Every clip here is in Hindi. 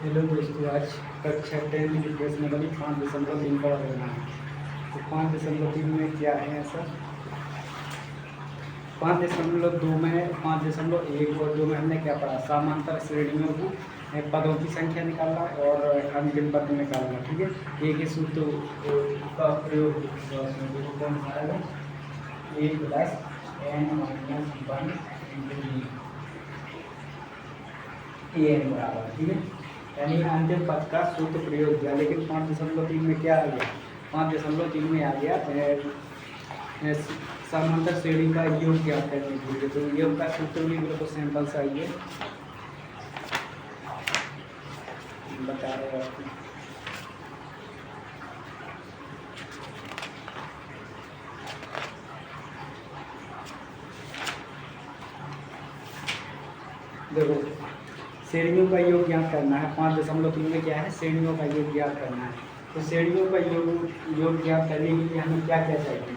हेलो दोस्तों, आज कक्षा 10 की प्रश्न वाली 5.3 का करना है। तो 5.3 में क्या है ऐसा? 5.2 में 5.1 और 2 में हमने क्या पढ़ा? समांतर श्रेणियों को पदों की संख्या निकालना और अंतिम पद निकालना। ठीक है, एक ही सूत्र का प्रयोग देखो कौन सा है? ए प्लस एन माइनस 1 इंटू ए एन बराबर। ठीक है, यानी अंतिम पद का सूत्र प्रयोग किया। लेकिन 5.3 में क्या आ गया? 5.3 में आ गया समांतर श्रेणी का योग ज्ञात करने के लिए। तो योग का सूत्र भी बिल्कुल सिंपल सा ही है, बता रहे हैं आपको। देखो, श्रेणियों का योग ज्ञात करना है। 5.3 में क्या है? श्रेणियों का योग ज्ञात करना है। तो श्रेणियों का योग ज्ञात करने के लिए हमें क्या क्या चाहिए?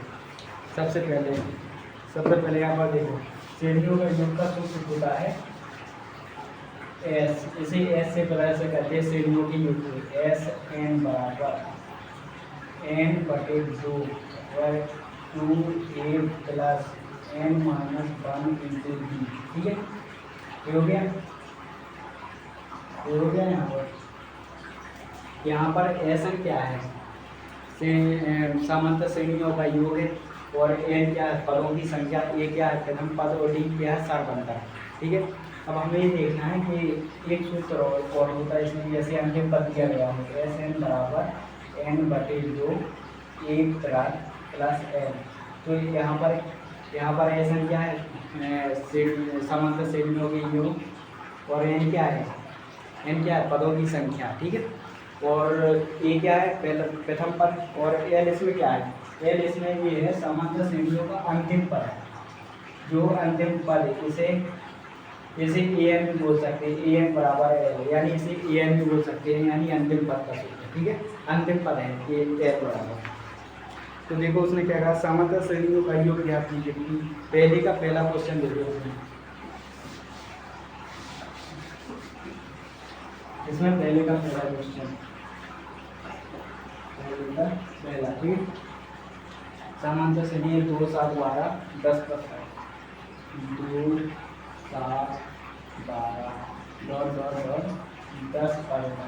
सबसे पहले यहाँ पर देखो, श्रेणियों का योग का सूत्र होता है एस। इसे एस से पता से कहते हैं श्रेणियों के योग को। एस एन बराबर एन बटे 2 2 A plus N minus 1 into B. ठीक है, ये हो गया। यहाँ पर एस क्या है? समांतर श्रेणियों का योग है, और एन क्या है? पदों की संख्या। ए क्या है? प्रथम पद, और डी क्या है? सारबंधक। ठीक है, अब हमें ये देखना है कि एक सूत्र और होता है इसमें, जैसे अंतिम पद दिया गया है एस एन बराबर एन बटे 2 1 प्लस एन। तो यहाँ पर एस एन क्या है? समांतर श्रेणियों के योग, और एन क्या है? एन क्या है? पदों की संख्या। ठीक है, और ए क्या है? प्रथम पद, और एल इसमें क्या है? एल इसमें ये है समांतर श्रेणियों का अंतिम पद है। जो अंतिम पद है इसे ए एन भी बोल सकते हैं। ए एन बराबर एल, यानी इसे ए एन भी बोल सकते हैं, यानी अंतिम पद का सूत्र। ठीक है, अंतिम पद है ए एल बराबर। तो देखो उसने क्या कहा? समांतर श्रेणियों का योग ज्ञात कीजिए। पहले का पहला क्वेश्चन देखो इसमें पहले का पहला क्वेश्चन पहला। ठीक, समांतर श्रेणी 2 7 12 10 2 7 12 10 12।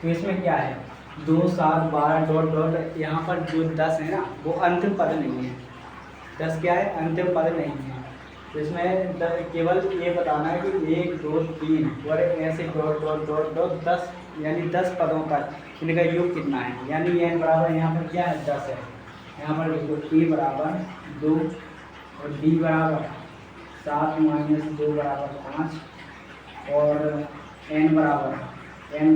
तो इसमें क्या है? 2 7 12 यहाँ पर जो 10 है ना, वो अंतिम पद नहीं है। 10 क्या है? अंतिम पद नहीं है। तो इसमें केवल ये बताना है कि 1 2 3 और ऐसे डॉट 10, यानी 10 पदों का इनका योग कितना है। यानी एन बराबर यहाँ पर क्या है? 10 है। यहाँ पर देखो ए बराबर 2 और डी बराबर 7 माइनस 2 बराबर 5 और एन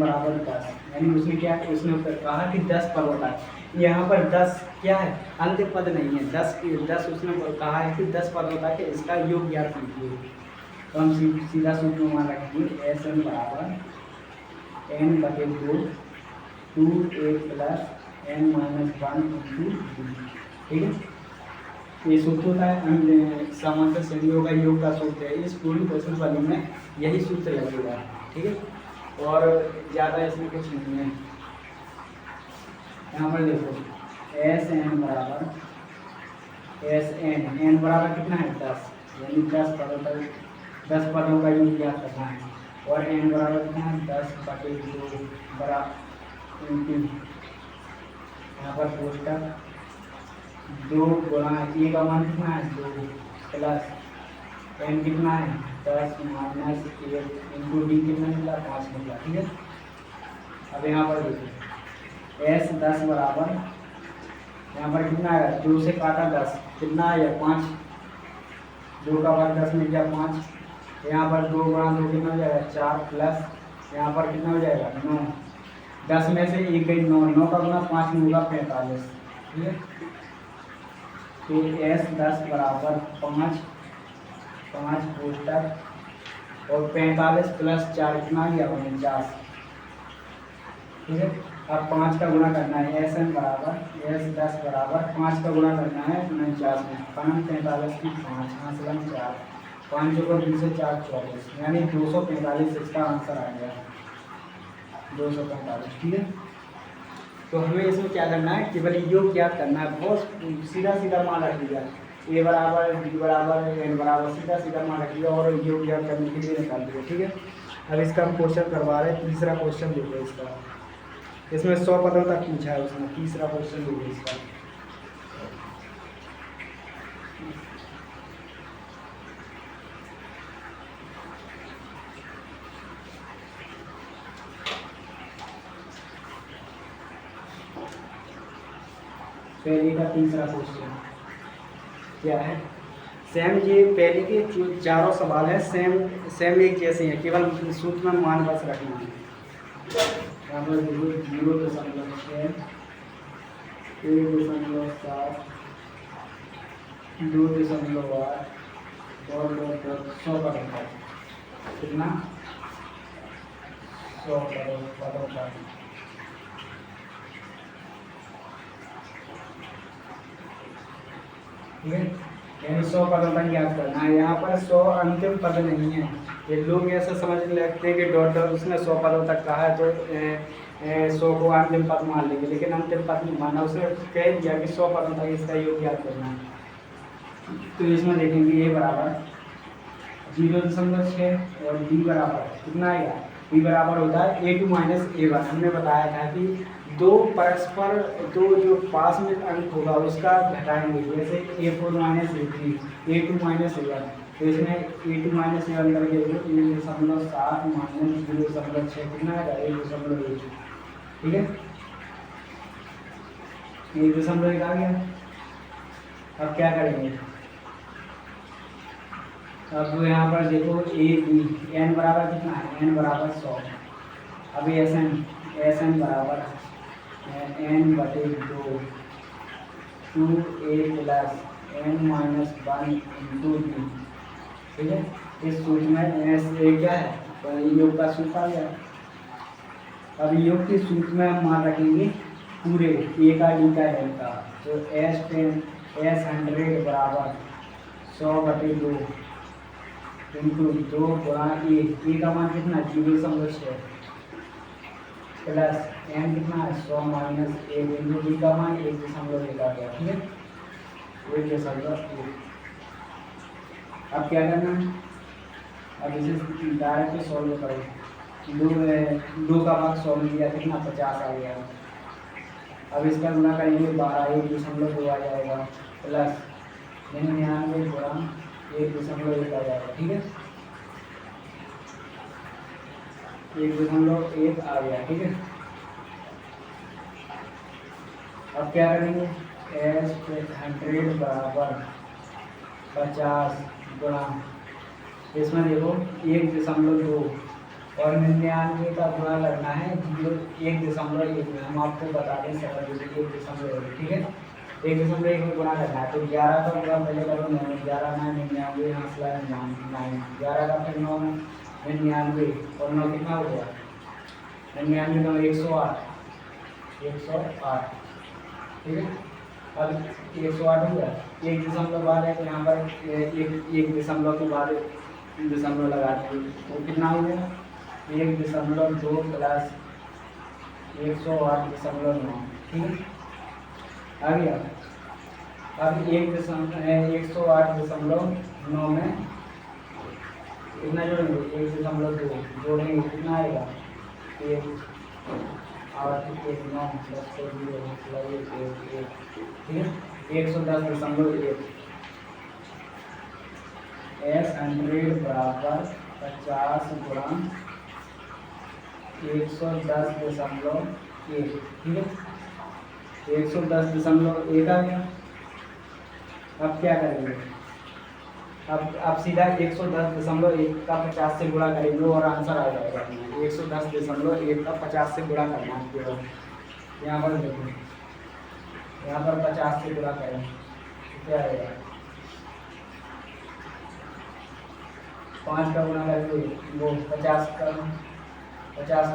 बराबर 10। यानी उसने क्या है? उसने कहा कि 10 पदों का। यहाँ पर 10 क्या है? अंतिम पद नहीं है। 10 उसने कहा है कि 10 पदों तक इसका योग ज्ञात कीजिए। तो हम सीधा सूत्र मान रखेंगे एस एन बराबर एन बटे 2 2 A plus N minus 1 into D. ठीक है, ये सूत्र होता है समांतर श्रेणियों का योग का सूत्र है। इस पूरी क्वेश्चन वाली में यही सूत्र लगेगा। ठीक है, और ज़्यादा इसमें कुछ नहीं है। यहाँ पर देखो एस एन बराबर एन बराबर कितना है? 10, यानी 10 पदों का योग ज्ञात करना है। और एन बराबर कितना है? 10 बटे 2 बराबर इंटू, यहाँ पर पोस्टर 2 गुणा ए का मान कितना है? 2 प्लस एन कितना है? 10 माइनस 1 इंटू डी कितना निकला? 5 निकला। ठीक है, अब यहाँ पर देखिए एस 10 बराबर यहाँ पर कितना आएगा? 2 से काटा 10 कितना आएगा? 5। 2 का बाद 10 मिल गया 5। यहाँ पर 2 गुणा 2 कितना हो जाएगा? 4 प्लस यहाँ पर कितना हो जाएगा? 9। 10 में से 1 गई 9, 9 का गुणा 5 में होगा 45। ठीक है, तो एस 10 बराबर 5 पोस्टर और 45 प्लस 4 कितना आ गया? 49। ठीक है, अब 5 का गुणा करना है। एस एन बराबर एस 10 बराबर 5 का गुणा करना है 49 में। 5 45 की 5 5 4 5 चौका 20 से 4 24, यानी 245 इसका आंसर आ गया, 245। ठीक है, तो हमें इसमें क्या करना है, केवल योग ज्ञात करना है। बहुत सीधा सीधा मान रख दिया, ए बराबर बी बराबर एन बराबर, सीधा सीधा मान रख दिया और योग ज्ञात करने के लिए निकाल दिया। ठीक है, अब इसका हम क्वेश्चन करवा रहे हैं। तीसरा क्वेश्चन देखो इसका, इसमें 100 पदों तक पूछा है उसने। तीसरा क्वेश्चन देखो इसका, पहले का तीसरा क्वेश्चन क्या है, सेम ये पहले के जो चारों सवाल है सेम एक जैसे हैं, केवल सूत्र में मान बस रखना है। यहाँ पर 0.6, 1.7, 2.8 और 100 का रखा है, कितना 100 का। ठीक है, यानी 100 पदों तक याद करना है। यहाँ पर 100 अंतिम पद नहीं है। ये लोग ऐसा समझ लेते हैं कि डॉट डॉट उसने 100 पदों तक कहा है तो 100 को अंतिम पद मान लेंगे, लेकिन अंतिम पद नहीं माना। उसने कह दिया कि 100 पदों तक इसका योग याद करना है। तो इसमें देखेंगे ए बराबर 0.6 और बी बराबर कितना आएगा, बी बराबर होता है a2 माइनस a1। हमने बताया था कि दो परस्पर दो जो पास में अंक होगा उसका घटाएंगे, जैसे a4 minus a3, a2 minus a1। तो इसमें a2 माइनस a1 करके 1.7 माइनस 0.6 कितना आएगा 1.1। ठीक है, 1.1 आ गया। अब क्या करेंगे, अब यहाँ पर देखो ए बी, एन बराबर कितना है, एन बराबर 100। अब एस एन बराबर एन बटे 2a plus N minus 1 into B. ठीक है, इस सूत्र में एस ए क्या है, तो योग का सूत्र आ गया। अब योग के सूत्र में हम मान रखेंगे पूरे ए का डी का एन का, तो S100 बराबर 100 बटे 2 इंटू 2 गुणा ए का मान कितना 0.6 प्लस एन कितना है 100 माइनस 1 इंटू बी का मान 1.1 आ गया। ठीक है, 1.1। अब क्या करना है, अब इसे डायरेक्ट सॉल्व करो। 2 का भाग 100 में दिया कितना 50 आ गया। अब इसका गुणा करेंगे 12, 1.2 आ जाएगा प्लस 99 गुणा 1.1 आ जाएगा। ठीक है, 1.1 आ गया। ठीक है, अब क्या करेंगे, S100 बराबर 50 गुणा, इसमें देखो 1.2 और 99 का गुणा करना है 1.1 में। हम आपको बता दें सरल 1.1। ठीक है, 1.1 में गुणा करना है, तो 11 का गुणा पहले करो 9, 11 9 99, यहाँ से 9, 11 का फिर 9 99 और 9 कितना हो गया 99 9 108। ठीक है, अब 108 हो गया, 1 बाद है तो यहाँ पर 1 के बाद दशमलव लगा देंगे, तो कितना हो गया 1.2 प्लस 108.9। ठीक है, आ गया। अब 108.9 में कितना जोड़ेंगे 1.2 जोड़ेंगे कितना आएगा 1 8 1 9 10 0 1। ठीक है, 110.1। S100 बराबर 50 गुणा 110.1। ठीक है, 110.1 आ गया। अब क्या करेंगे, अब सीधा 110.1 का 50 से गुणा करेंगे और आंसर आ जाएगा। 110.1 का 50 से गुणा करना है केवल। यहाँ पर देखो, यहाँ पर 50 से गुणा करें क्या आएगा, 5 का गुणा करके वो 50 का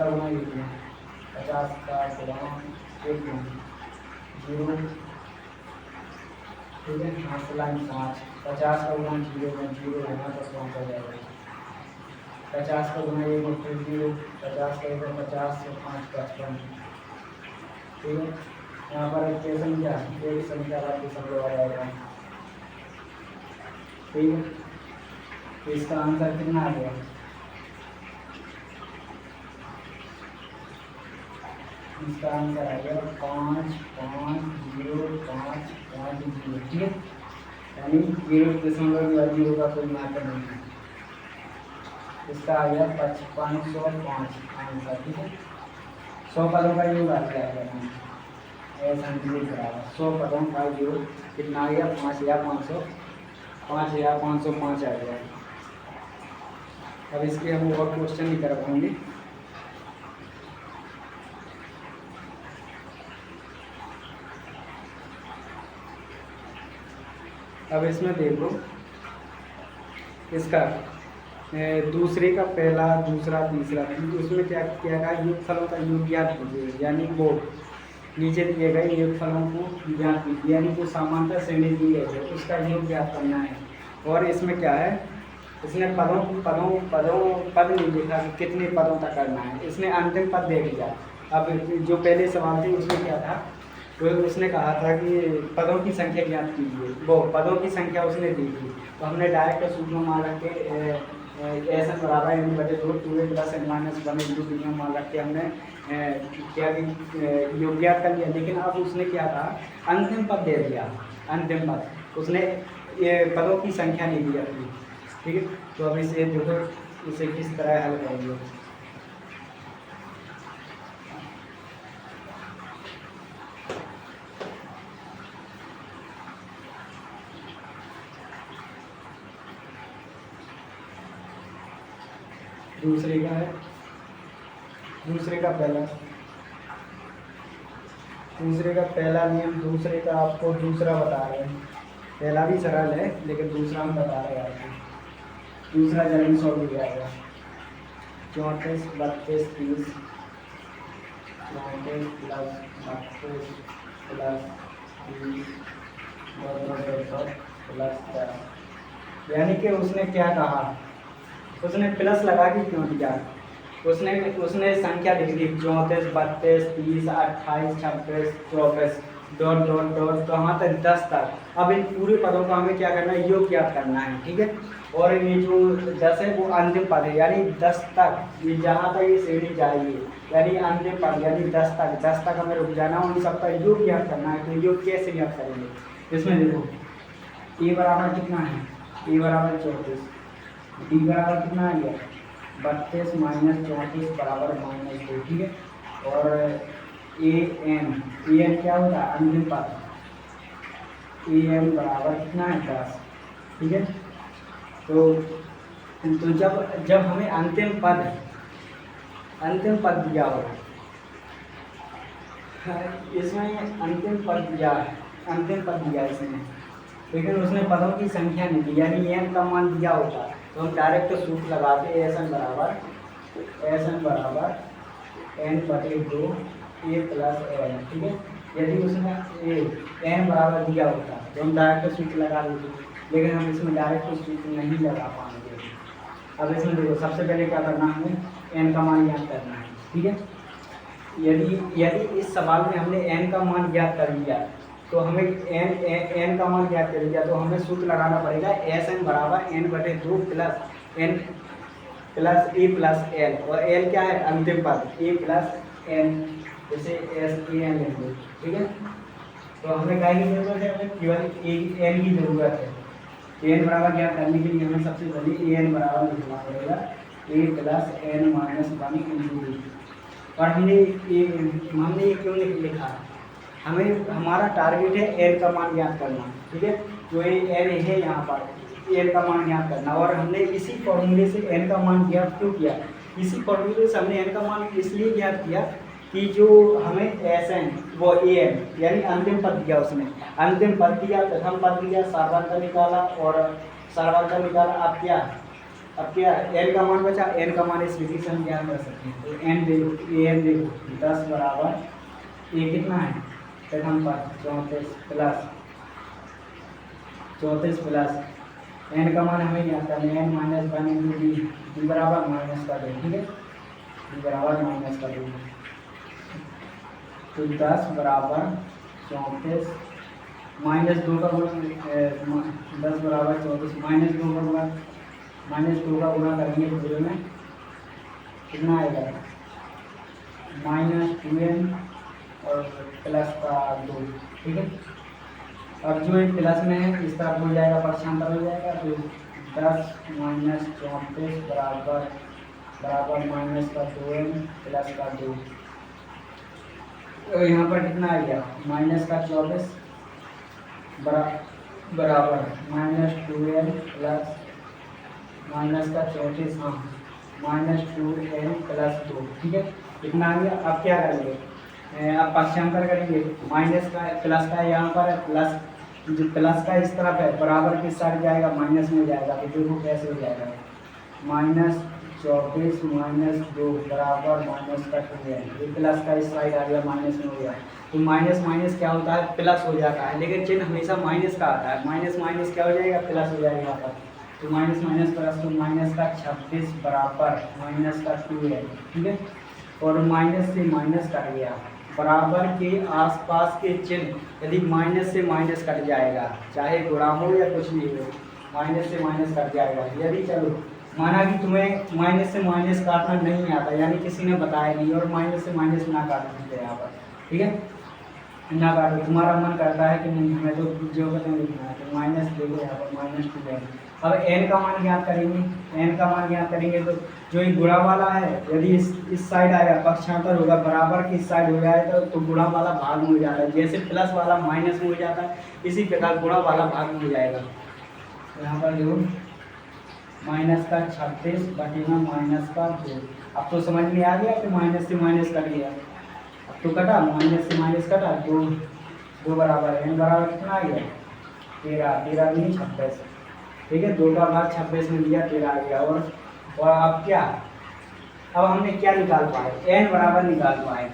गुणा लीजिए, 50 का गुणा 1 0 ठीक है। यहाँ से लाइन 5, 50 का गुना 0 यहाँ तक पहुँचा जाएगा। 50 का गुना 1 फिर 0, 50 का 1 50 से 5 55। ठीक है। यहाँ पर एक संख्या एक संख्या वाली सब आ जाएगा। ठीक है। तो इसका आंसर कितना आ गया? इसका आंसर आ गया 5 5 0 5 5 0। ठीक है। यानी 0.0 का कोई मात्रा नहीं है। इसका आ गया 5505 आंसर। ठीक है। 100 पदों का योग आ जाएगा ऐसा बराबर 100 पदों का योग कितना आ गया? 5505 आ गया। अब इसके हम और क्वेश्चन नहीं कर पाएंगे। अब इसमें देखो इसका दूसरे का पहला दूसरा तीसरा उसमें क्या किया गया? योगफलों का योग ज्ञात कीजिए। यानी वो नीचे दिए गए योगफलों को ज्ञात कीजिए, यानी जो समांतर श्रेणी दी है उसका योग ज्ञात करना है। और इसमें क्या है? इसने पद नहीं लिखा कि कितने पदों तक करना है, इसने अंतिम पद दे दिया। अब जो पहले सवाल थे उसमें क्या था? तो उसने कहा था कि पदों की संख्या ज्ञात कीजिए, वो पदों की संख्या उसने दी थी। तो हमने डायरेक्ट सूत्र में मान रख के ऐसा बराबर एन बटे 2 2a plus N minus 1 into B में मान रख के हमने क्या योग ज्ञात कर लिया। लेकिन अब उसने क्या था? अंतिम पद दे दिया। अंतिम पद उसने ये पदों की संख्या नहीं दी अपनी। ठीक है। तो अब इसे देखो इसे किस तरह हल करेंगे। दूसरे का है, दूसरे का पहला नियम, दूसरे का आपको दूसरा बता रहे हैं। पहला भी सरल है लेकिन दूसरा हम बता रहे हैं आपको। दूसरा जल्दी सॉल्व हो जाएगा। 34 32 30 34 प्लस 32 प्लस 30 प्लस 10। यानी कि उसने क्या कहा? उसने प्लस लगा के क्यों दिया? उसने संख्या लिख दी 34 32 30 28 26 24 डॉट डॉट डॉट कहाँ तक 10 तक। अब इन पूरे पदों का हमें क्या करना है? योग ज्ञात करना है। ठीक है। और ये जो 10 है वो अंतिम पद है, यानी 10 तक, ये जहाँ तक ये श्रेणी जाएगी यानी अंतिम पद, यानी 10 तक हमें रुक जाना और इन सबका योग ज्ञात करना है। तो योग कैसे ज्ञात करेंगे? इसमें देखो ए बराबर कितना है? ए बराबर 34, डी बराबर कितना आ गया? 32 माइनस 34 बराबर -2। ठीक है। और ए एन क्या होता है? अंतिम पद। ए एन बराबर कितना है? 10। ठीक है। तो जब हमें अंतिम पद दिया हो, इसमें अंतिम पद दिया इसने, लेकिन उसने पदों की संख्या नहीं दी, यानी एन का मान दिया होता तो हम डायरेक्ट सूत्र लगाते एस एन बराबर एन बटे 2 ए प्लस एन। ठीक है। यदि उसने एन बराबर दिया होता तो हम डायरेक्ट सूत्र लगा देते, लेकिन हम इसमें डायरेक्ट सूत्र नहीं लगा पाएंगे। अब इसमें देखो सबसे पहले क्या करना है? हमें एन का मान ज्ञात करना है। ठीक है। यदि इस सवाल में हमने एन का मान ज्ञात कर लिया तो हमें एन का मान ज्ञात कर लिया तो हमें सूत्र लगाना पड़ेगा एस एन बराबर एन बटे 2 प्लस एन प्लस ए प्लस एल। और एल क्या है? अंतिम पद। ए प्लस एन, जैसे एस ए एन लिख दो। ठीक है। तो हमें क्या की जरूरत है? हमें केवल एन की जरूरत है। एन बराबर ज्ञात करने के लिए हमें सबसे पहले ए एन बराबर लिखना पड़ेगा A plus N minus 1 into B. और हमने ये क्यों लिखा? हमें हमारा टारगेट है एन का मान ज्ञात करना। ठीक है। तो ये एन है यहाँ पर एन का मान ज्ञात करना, और हमने इसी फॉर्मूले से एन का मान ज्ञात क्यों किया? इसी फॉर्मूले से हमने एन का मान इसलिए ज्ञात किया कि जो हमें एस एन वो ए एन यानी अंतिम पद दिया, उसने अंतिम पद दिया, प्रथम पद दिया, सार्वधातुक निकाला और सार्वधातुक निकाला। अब क्या एन का मान बचा? एन का मान इस विधि से हम ज्ञात कर सकते हैं। तो एन देखो ए एन देखो 10 बराबर ए कितना है? प्रथम पद 34 प्लस 34 प्लस एन का मान हमें ज्ञात करना है, एन माइनस 1 इंटू डी बराबर माइनस का 2, ठीक है, डी बराबर माइनस का 2, तो 10 बराबर 34 माइनस 2 का गुणा 10 बराबर 34 माइनस 2 का गुणा करेंगे पूरे में कितना आएगा -2n और प्लस का 2, ठीक है। अब जो एक प्लस में है इस तरफ हो जाएगा, पक्षांतर हो जाएगा, तो 10 माइनस 34 बराबर माइनस का 2n प्लस का 2, तो यहाँ पर कितना आ गया माइनस का 24 बराबर -2n प्लस माइनस का 34, हाँ -2n प्लस 2, ठीक है, इतना आ गया। अब क्या करेंगे, अब पक्षांतर करेंगे, माइनस का प्लस का यहाँ पर प्लस, जो प्लस का इस तरफ है बराबर किस साइड जाएगा, माइनस में जाएगा, तो देखो कैसे हो जाएगा, -24 माइनस 2 बराबर माइनस का 2n, ये प्लस का इस साइड आ गया, माइनस में हो गया, तो माइनस माइनस क्या होता है प्लस हो जाता है, लेकिन चिन्ह हमेशा माइनस का आता है, माइनस माइनस क्या हो जाएगा प्लस हो जाएगा यहाँ पर, तो माइनस माइनस प्लस, तो माइनस का 26 बराबर माइनस का 2n, ठीक है, और माइनस से माइनस कट गया, बराबर के आसपास के चिन्ह यदि माइनस से माइनस कट जाएगा, चाहे गुणा हो या कुछ भी हो, माइनस से माइनस कट जाएगा। यदि चलो माना कि तुम्हें माइनस से माइनस काटना नहीं आता, यानी किसी ने बताया नहीं, और माइनस से माइनस ना काट सकते यहाँ पर, ठीक है, ना काटो, तुम्हारा मन करता है कि नहीं हमें तो जो बताएं लिखना है, तो माइनस देखो यहाँ पर -2n। अब n का मान ज्ञात करेंगे, n का मान ज्ञात करेंगे तो जो ये गुणा वाला है यदि इस साइड आएगा, पक्षांतर होगा, बराबर की साइड हो जाए तो गुणा वाला भाग में हो जाता है, जैसे प्लस वाला माइनस में हो जाता है इसी प्रकार गुणा वाला भाग में हो जाएगा। तो यहाँ पर देखो माइनस का 26 बटेगा माइनस का 2, अब तो समझ में आ गया कि माइनस से माइनस कट गया, अब तो कटा, माइनस से माइनस कटा, 2 बराबर n बराबर कितना आ गया 13 नहीं 26, ठीक है, 2 का भाग 26 में दिया 13 आ गया। और अब क्या, अब हमने क्या निकाल पाए, n बराबर निकाल पाए,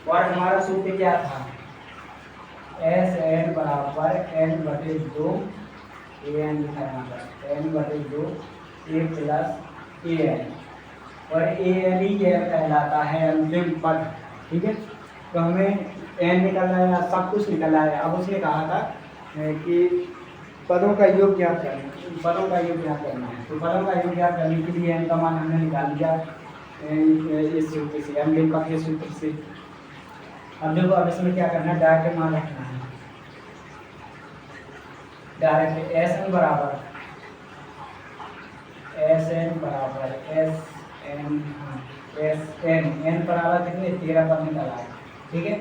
और हमारा सूत्र क्या था, Sn बराबर n/2 an लिखा यहाँ पर, n/2 a प्लस an, और an ही यह कहलाता है अंतिम पद, ठीक है, तो हमें n निकल आया, सब कुछ निकल आया। अब उसने कहा था कि पदों का योग ज्ञात करना है, तो पदों का योग ज्ञात करने के लिए n का मान हमने निकाल दिया इस सूत्र से, m का के सूत्र से। अब देखो, अब इसमें क्या करना है, डायरेक्ट मान रखना है, डायरेक्ट Sn बराबर n बराबर कितने 13 पद निकाला है, ठीक है,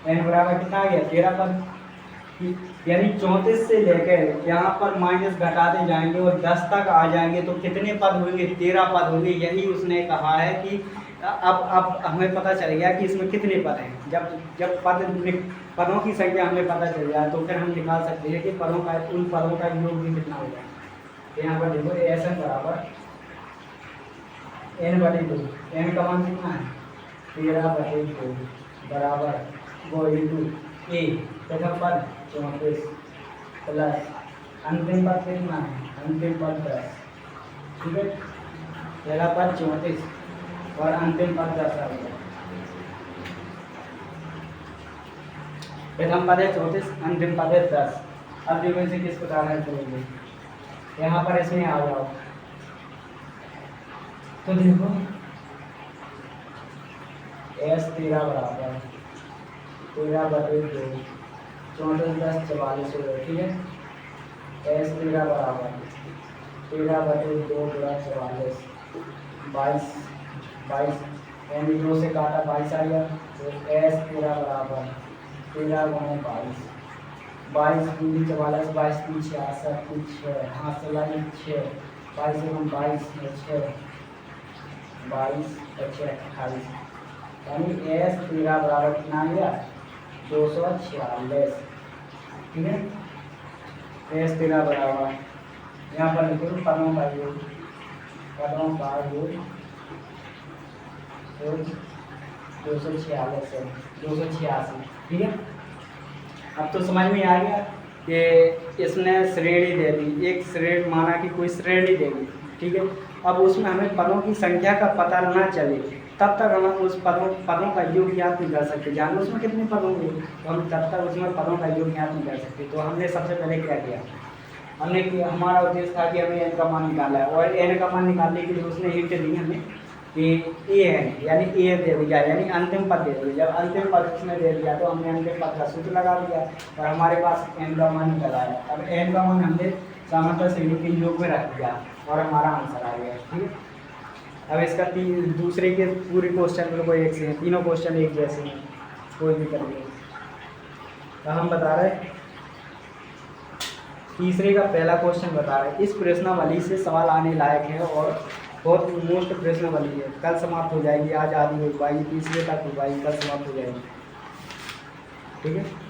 n बराबर कितना आ गया 13 पद, यानी 34 से लेकर यहाँ पर माइनस घटाते जाएंगे और 10 तक आ जाएंगे तो कितने पद होंगे, 13 पद होंगे। यही उसने कहा है कि अब हमें पता चल गया कि इसमें कितने पद हैं। जब पदों की संख्या हमें पता चल जाए तो फिर हम निकाल सकते हैं कि उन पदों का योग भी कितना होगा। तो यहाँ पर देखो Sn बराबर n/2, n का मान कितना है 13/2 बराबर वो इंटू a, प्रथम पद 34 प्लस अंतिम पद कितना है, अंतिम पद 10, ठीक है, पहला पद 34 और अंतिम पद 10 आ गया। प्रथम पद है 34, अंतिम पद है 10। अब देखो इसे किस प्रकार है करेंगे, यहाँ पर इसमें आ जाओ तो देखो S13 बराबर 13/2 34 10 44 हो गए, ठीक है, S13 बराबर 13/2 गुणा 44 22 यानी 2 से काटा 22 आ गया, तो S13 बराबर 13 गुणा 22 दूनी 44 22 की 66 की 6 हाथ से लाई 6 22 से 22 6 22 और 28 यानी S13 बराबर कितना आ गया 246, ठीक है, S13 बराबर यहाँ पर लिखो पदों का योग 246 है 286, ठीक है। अब तो समझ में आ गया कि इसने श्रेणी दे दी, एक श्रेणी माना कि कोई श्रेणी दे दी, ठीक है। अब उसमें हमें पदों की संख्या का पता ना चले तब तक हम उस पदों का योग ज्ञात नहीं कर सकते। जानो उसमें कितने पद होंगे, तो हम तब तक उसमें पदों का योग ज्ञात नहीं कर सकते। तो हमने सबसे पहले क्या किया, हमने हमारा उद्देश्य था कि हमें n का मान निकालना है, और n का मान निकालने के लिए उसने हिंट दी हमें कि ए है, यानी ए दे दिया, यानी अंतिम पद दे दिया। जब अंतिम पद उसने दे दिया तो हमने अंतिम पद का सूत्र लगा दिया और हमारे पास n का मान निकल आया। अब n का मान हमने समांतर श्रेणी के योग में रख दिया और हमारा आंसर आ गया, ठीक है। अब इसका दूसरे के पूरे क्वेश्चन बिल्कुल एक से हैं, तीनों क्वेश्चन एक जैसे हैं, कोई भी कर ले। तो हम बता रहे तीसरे का पहला क्वेश्चन बता रहे, इस प्रश्नावली से सवाल आने लायक है और बहुत मोस्ट प्रश्नावली है, कल समाप्त हो जाएगी, आज आधी हो पाएगी, तीसरे तक हो पाएगी, कल समाप्त हो जाएगी, ठीक है।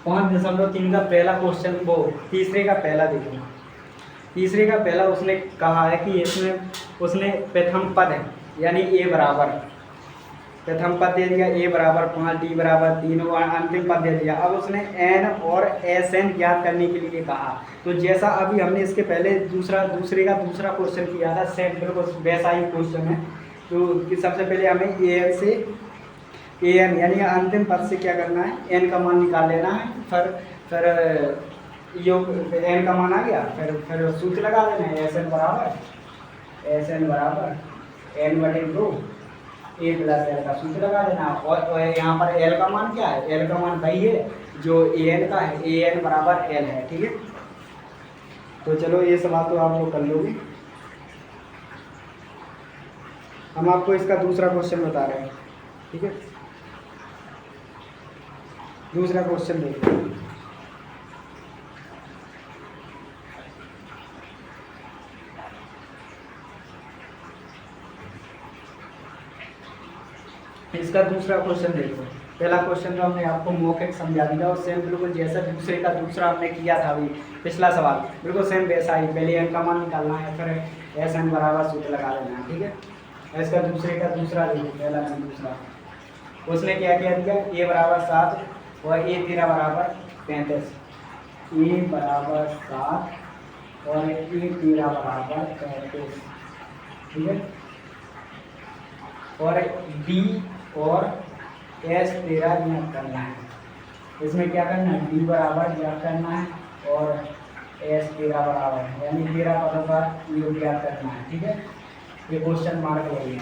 पाँच दशमलव तीन का पहला क्वेश्चन, वो तीसरे का पहला देखो। तीसरे का पहला उसने कहा है कि इसमें उसने प्रथम पद है यानी ए बराबर, प्रथम पद दे दिया ए बराबर 5, डी बराबर 3 और अंतिम पद दे दिया। अब उसने एन और एस एन ज्ञात करने के लिए कहा। तो जैसा अभी हमने इसके पहले दूसरे का दूसरा क्वेश्चन किया था, सेम बिल्कुल वैसा ही क्वेश्चन है। तो सबसे पहले हमें ए एन से एन यानी अंतिम पद से क्या करना है, एन का मान निकाल लेना है। फिर योग एन का मान आ गया, फिर सूत्र लगा देना है, एस एन बराबर एन बटे 2 ए प्लस एल का सूत्र लगा देना। और यहाँ पर एल का मान क्या है, एल का मान वही है जो ए एन का है, ए एन बराबर एल है, ठीक है। तो चलो ये सवाल तो आप लोग कर लोगे। हम आपको इसका दूसरा क्वेश्चन बता रहे हैं, ठीक है। दूसरा क्वेश्चन देखिए, इसका दूसरा क्वेश्चन देखो। पहला क्वेश्चन तो हमने आपको मौखिक समझा दिया और सेम बिल्कुल जैसा दूसरे का दूसरा हमने किया था अभी पिछला सवाल, बिल्कुल सेम वैसा ही। पहले एन का मान निकालना है, फिर एस एन बराबर सूत्र लगा देना है, ठीक है। इसका दूसरे का दूसरा देखो, पहला का दूसरा उसने क्या किया दिया, ए बराबर 7 और ए 13 बराबर 35, ए बराबर 7 और ए 13 बराबर 35, ठीक है। और डी और एस 13 ज्ञात करना है। इसमें क्या करना है, डी बराबर ज्ञात करना है और एस 13 बराबर यानी 13 पदों का योग ज्ञात करना है, ठीक है। ये क्वेश्चन मार्क हो गया।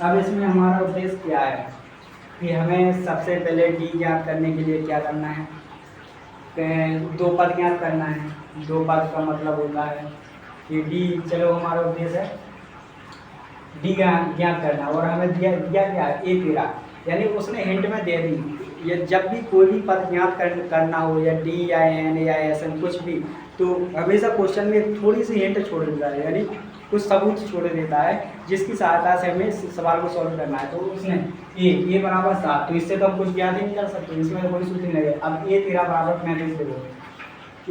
अब इसमें हमारा उद्देश्य क्या है कि हमें सबसे पहले डी ज्ञात करने के लिए क्या करना है, दो पद ज्ञात करना है। दो पद का मतलब होता है कि डी, चलो हमारा उद्देश्य है डी ज्ञात करना और हमें दिया क्या है, ए 13, यानी उसने हिंट में दे दी। ये जब भी कोई भी पद ज्ञात करना हो या डी या एन या एस एन कुछ भी, तो हमेशा क्वेश्चन में थोड़ी सी हिंट छोड़ देता है, यानी कुछ सबूत छोड़ देता है जिसकी सहायता से हमें सवाल को सॉल्व करना है। तो उसने ए बराबर 7, तो इससे तो हम कुछ ज्ञात ही नहीं कर सकते, इसमें कोई सूत्र नहीं लगे। अब ए 13 बराबर 35 देखो,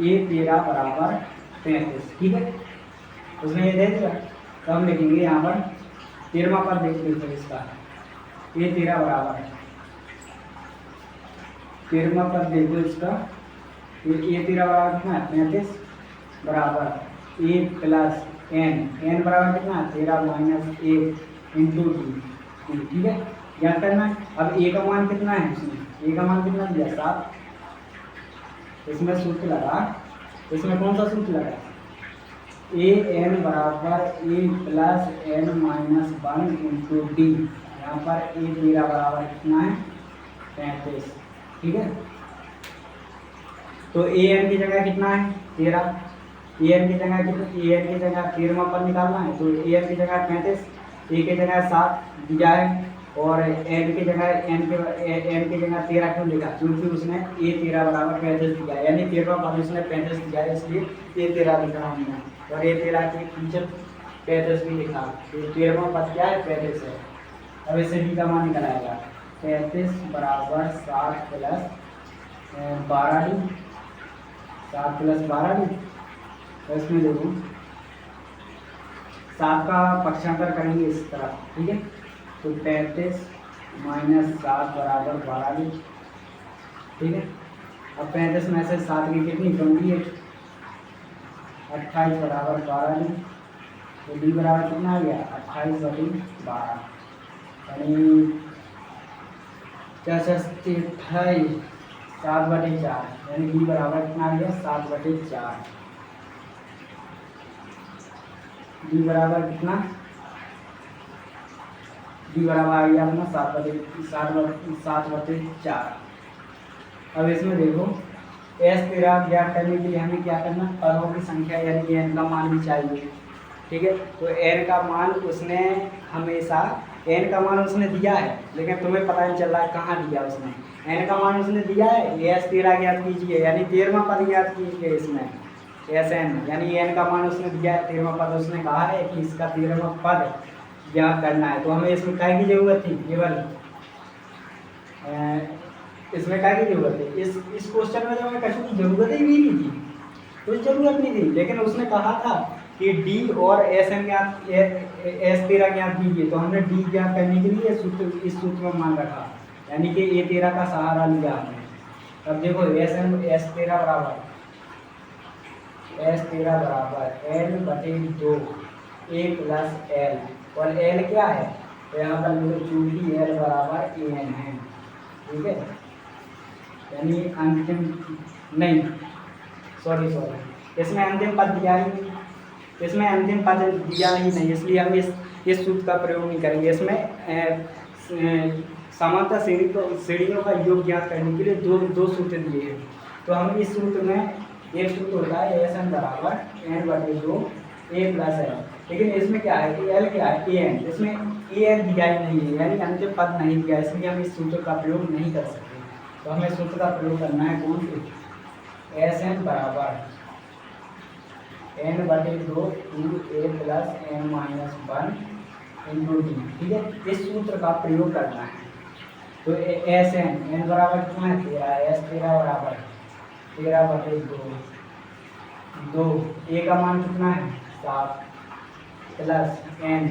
ए 13 बराबर 35, ठीक है। उसने ये दे दिया, तो हम लिखेंगे यहाँ पर 13वां पद देख लीजिए इसका, ए 13 बराबर 13वां पद देखो इसका, ए 13 बराबर कितना है 35 बराबर ए प्लस एन बराबर कितना है 13 माइनस 1 इंटू डी, ठीक है। ज्ञात करना है। अब ए का मान कितना है, इसमें ए का मान कितना दिया 7, इसमें सूत्र लगा, इसमें कौन सा सूत्र लगा, ए एन बराबर A plus N minus 1 into D. यहाँ पर ए 13 बराबर कितना है 35, ठीक है। तो ए एन की जगह कितना है 13, ए एन की जगह कितना, ए एन की जगह 13वां पद निकालना है, तो ए एन की जगह 35, ए की जगह 7 दिया है और एन की जगह 13 क्यों लिखा, क्योंकि उसने ए 13 बराबर 35 दिया, यानी 13वां पद उसने 35 दिया है, इसलिए ए 13 लिखा हमने, और ए 13 के पीछे 35 भी लिखा। तो 13वां पद क्या है, 35 है। अब इसे डी का मान निकलाएगा, 35 बराबर 7 प्लस 12 डी, 7 प्लस 12 डी। तो इसमें देखो 7 का पक्षांतर करेंगे इस तरह, ठीक है। तो 35 माइनस 7 बराबर 12 डी, ठीक है। अब 35 में से 7 की कितनी 28, 28 बराबर 12 डी। तो डी बराबर कितना आ गया, 28/12, यानी क्या 28 7/4, यानी डी बराबर कितना आ गया 7/4। डी बराबर कितना, डी बराबर आ गया अपना 7/4। अब इसमें देखो S13 ज्ञात करने के लिए हमें क्या करना, पदों की संख्या यानी n का मान भी चाहिए, ठीक है। तो n का मान उसने हमेशा, n का मान उसने दिया है, लेकिन तुम्हें पता नहीं चल रहा है कहाँ दिया उसने। n का मान उसने दिया है, S13 ज्ञात कीजिए, यानी 13वां पद ज्ञात कीजिए इसमें Sn, यानी n का मान उसने दिया है, 13वां पद उसने कहा है कि इसका 13वां पद ज्ञात करना है। तो हमें इसमें क्या की जरूरत थी, केवल इसमें क्या की जरूरत है, इस क्वेश्चन में जो हमें कहीं की जरूरत ही नहीं थी, कोई जरूरत नहीं थी, लेकिन उसने कहा था कि डी और Sn ज्ञात, S13 ज्ञात कीजिए। तो हमने डी ज्ञात करने के लिए इस सूत्र में मान रखा, यानी कि A13 का सहारा लिया हमने। अब देखो S13 बराबर L/2 A प्लस L, और L क्या है, तो यहाँ पर लिखो चूंकि L बराबर AN है, ठीक है। यानी अंतिम नहीं, सॉरी इसमें अंतिम पद दिया ही नहीं, इसमें अंतिम पद दिया ही नहीं, इसलिए हम इस सूत्र का प्रयोग नहीं करेंगे। इसमें समानता श्रेणियों का योग ज्ञात करने के लिए दो सूत्र दिए हैं। तो हम इस सूत्र में एक सूत्र होता है Sn बराबर n/2 A प्लस L, लेकिन इसमें क्या है कि L क्या है AN, इसमें AN दिया ही नहीं है, यानी अंतिम पद नहीं दिया, इसलिए हम इस सूत्र का प्रयोग नहीं कर सकते। तो हमें सूत्र का प्रयोग करना है कौन सी, Sn बराबर n/2 A plus n-1 into D, ठीक है। इस सूत्र का प्रयोग करना है। तो Sn n बराबर कितना है 13, S13 बराबर 13/2, A का मान कितना है 7 plus n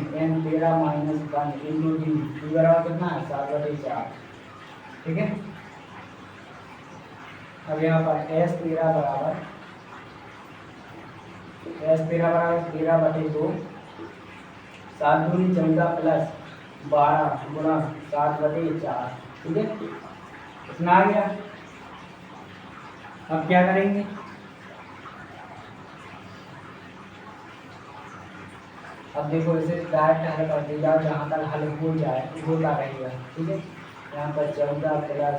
13 minus 1 into D बराबर कितना है 7/4, ठीक है। अब यहाँ पर S13 बराबर 13/2, 7 दूनी 14 प्लस 12 गुणा 7/4, ठीक है, इतना आ गया। अब क्या करेंगे, अब देखो इसे डायरेक्ट हल कर दिया, जहाँ तक हल हो जाए होता रहेगा, ठीक है। यहाँ पर 14 प्लस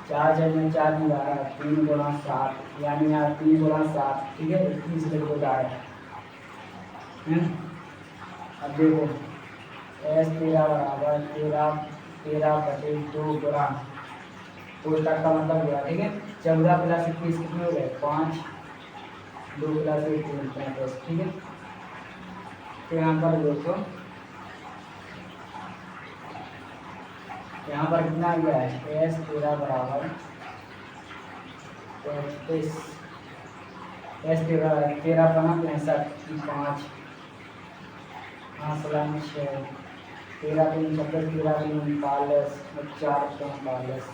4 में 4 में 12, 3 गुणा 7, यानी यहाँ 3 गुणा 7, ठीक है, 21 लिखो डायरेक्ट। अब देखो S13 बराबर 13/2 गुणा, कोष्टक का मतलब हुआ, ठीक है। 14 प्लस 21 कितने हो गए 5, 2 प्लस 1 3 35, ठीक है। तो यहाँ पर देखो, यहाँ पर कितना आ गया है S13 बराबर 35, S13 5 5 6 13 3 26 13 3 39 4 45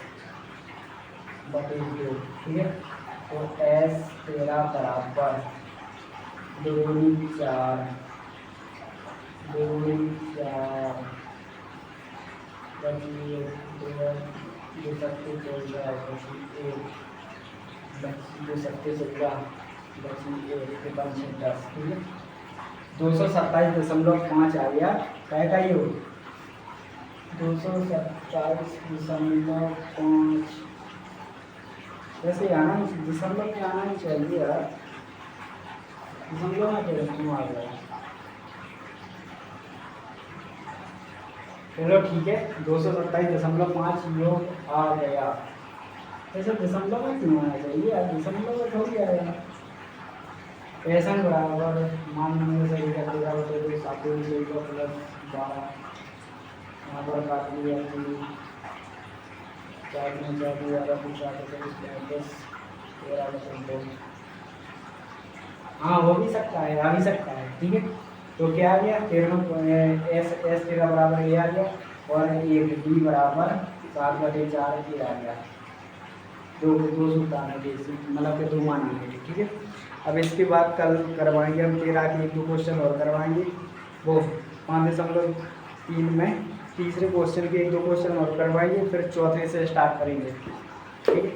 32, ठीक है। तो S13 बराबर 2 4 बची 2 सकते 14 बची 2 सकते 16 बची 1 5 10, ठीक है। 227.5 आ गया, क्या ये हो 227.5, वैसे आना दिसंबर में आना ही चाहिए यार, दिसंबर में क्यों आ गया, चलो ठीक है, 227.5 योग आ गया। ऐसा दशमलव में क्यों आना चाहिए यार, दशमलव में थोड़ी आएगा। ऐसा ही बराबर मान लीजिए सही कर देगा तो 7 प्लस 12 यहाँ पर काट लिया 4 में 4 11 कुछ 10 13 हाँ हो भी सकता है, आ भी सकता है, ठीक है। तो क्या आ गया 13 एस तेरा बराबर ये आ गया और एक डी बराबर 7/4 ये आ गया। दो सूत्र आने के मतलब के 2 मान आने के, ठीक है। अब इसके बाद कल करवाएंगे हम 13 के 1-2 क्वेश्चन और करवाएंगे, वो 5.3 में तीसरे क्वेश्चन के 1-2 क्वेश्चन और करवाएंगे, फिर चौथे से स्टार्ट करेंगे, ठीक है।